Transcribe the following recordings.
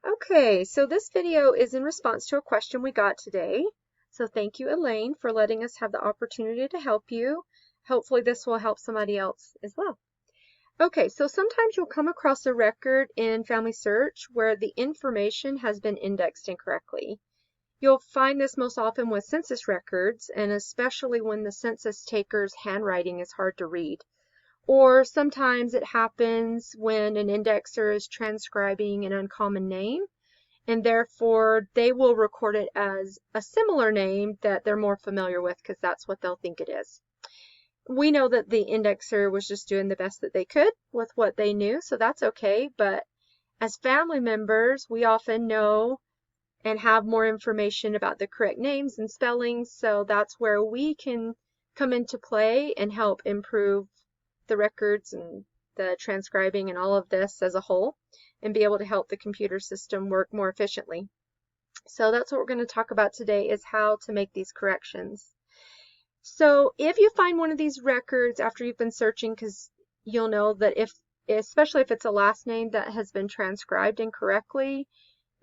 Okay, so this video is in response to a question we got today. So thank you, Elaine, for letting us have the opportunity to help you. Hopefully this will help somebody else as well. Okay, so sometimes you'll come across a record in Family Search where the information has been indexed incorrectly. You'll find this most often with census records, and especially when the census taker's handwriting is hard to read. Or sometimes it happens when an indexer is transcribing an uncommon name, and therefore they will record it as a similar name that they're more familiar with because that's what they'll think it is. We know that the indexer was just doing the best that they could with what they knew, so that's okay, but as family members, we often know and have more information about the correct names and spellings, so that's where we can come into play and help improve the records and the transcribing and all of this as a whole, and be able to help the computer system work more efficiently. So that's what we're going to talk about today, is how to make these corrections. So if you find one of these records after you've been searching, because you'll know that especially if it's a last name that has been transcribed incorrectly,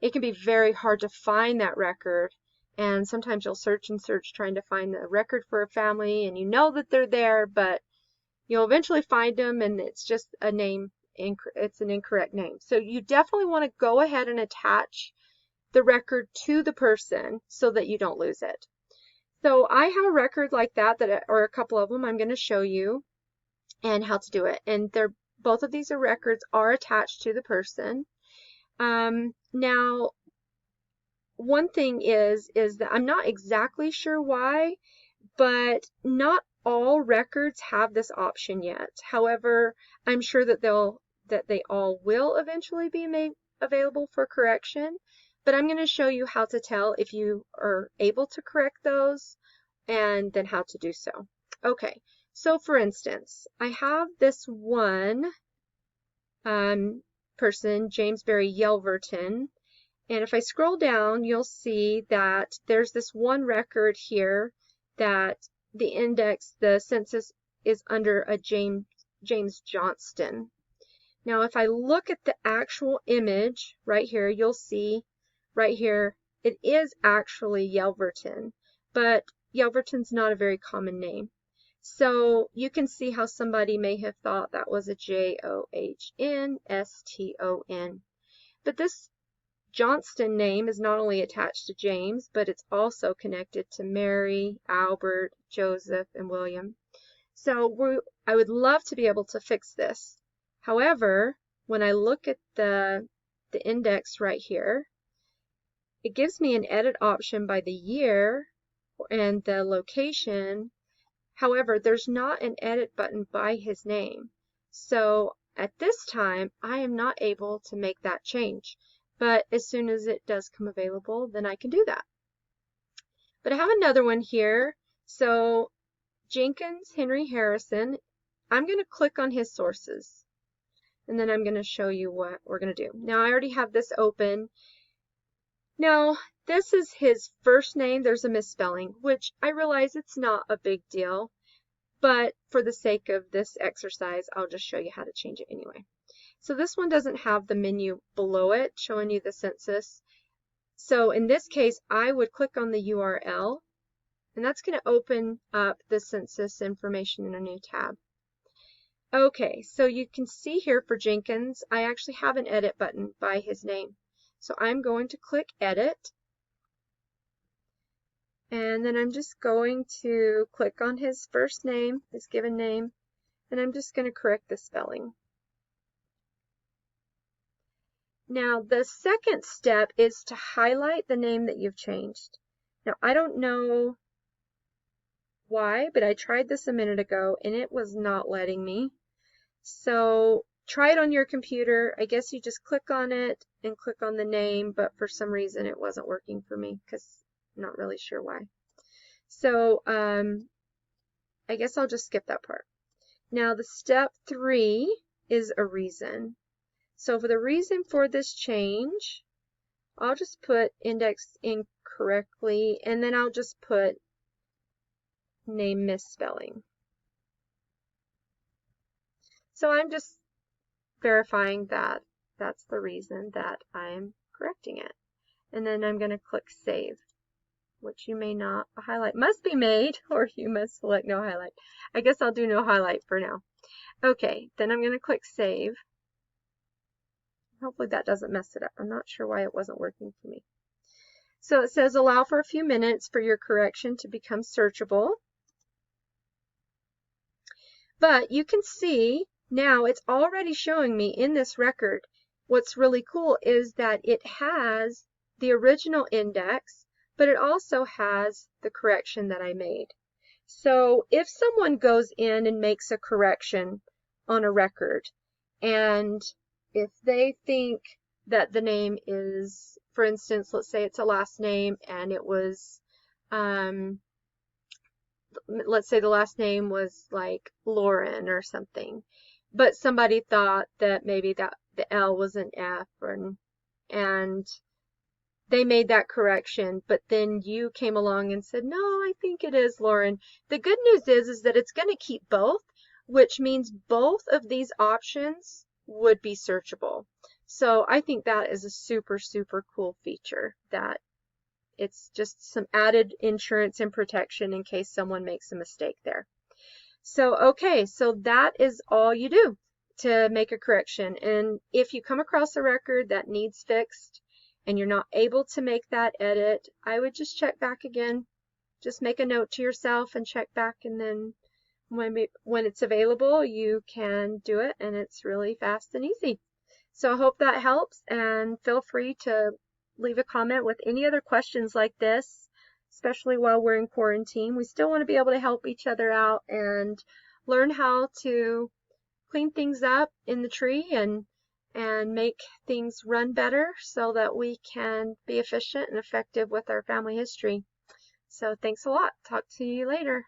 it can be very hard to find that record. And sometimes you'll search and search trying to find the record for a family, and you know that they're there, but you'll eventually find them and it's just a name, it's an incorrect name. So you definitely want to go ahead and attach the record to the person so that you don't lose it. So I have a record like that, or a couple of them I'm going to show you and how to do it. And both of these records are attached to the person. Now, one thing is that I'm not exactly sure why, but not all records have this option yet. However, I'm sure that they all will eventually be made available for correction. But I'm going to show you how to tell if you are able to correct those and then how to do so. Okay, so for instance, I have this one person, James Barry Yelverton, and if I scroll down, you'll see that there's this one record here that the census is under a James Johnston. Now, if I look at the actual image right here, you'll see right here, it is actually Yelverton, but Yelverton's not a very common name. So you can see how somebody may have thought that was a Johnston. But this Johnston name is not only attached to James, but it's also connected to Mary, Albert, Joseph, and William. So I would love to be able to fix this. However, when I look at the index right here, it gives me an edit option by the year and the location. However, there's not an edit button by his name. So at this time, I am not able to make that change. But as soon as it does come available, then I can do that. But I have another one here. So Jenkins Henry Harrison, I'm going to click on his sources. And then I'm going to show you what we're going to do. Now I already have this open. Now this is his first name. There's a misspelling, which I realize it's not a big deal. But for the sake of this exercise, I'll just show you how to change it anyway. So this one doesn't have the menu below it showing you the census. So in this case, I would click on the URL, and that's going to open up the census information in a new tab. Okay, so you can see here for Jenkins, I actually have an edit button by his name. So I'm going to click edit. And then I'm just going to click on his first name, his given name, and I'm just going to correct the spelling. Now, the second step is to highlight the name that you've changed. Now, I don't know why, but I tried this a minute ago and it was not letting me. So try it on your computer. I guess you just click on it and click on the name, but for some reason it wasn't working for me because I'm not really sure why. So I guess I'll just skip that part. Now, the step 3 is a reason. So for the reason for this change, I'll just put indexed incorrectly, and then I'll just put name misspelling. So I'm just verifying that That's the reason that I'm correcting it. And then I'm going to click Save, which you may not. A highlight must be made, or you must select no highlight. I guess I'll do no highlight for now. Okay, then I'm going to click Save. Hopefully that doesn't mess it up. I'm not sure why it wasn't working for me. So it says allow for a few minutes for your correction to become searchable. But you can see now it's already showing me in this record. What's really cool is that it has the original index, but it also has the correction that I made. So if someone goes in and makes a correction on a record, and if they think that the name is, for instance, let's say it's a last name and it was, let's say the last name was like Lauren or something, but somebody thought that maybe that the L was an F, and they made that correction, but then you came along and said, no, I think it is Lauren. The good news is that it's going to keep both, which means both of these options would be searchable. So I think that is a super, super cool feature, that it's just some added insurance and protection in case someone makes a mistake there. So, okay, so that is all you do to make a correction. And if you come across a record that needs fixed and you're not able to make that edit, I would just check back again. Just make a note to yourself and check back, and then when it's available, you can do it, and it's really fast and easy. So I hope that helps, and feel free to leave a comment with any other questions like this, especially while we're in quarantine. We still want to be able to help each other out and learn how to clean things up in the tree and make things run better so that we can be efficient and effective with our family history. So thanks a lot. Talk to you later.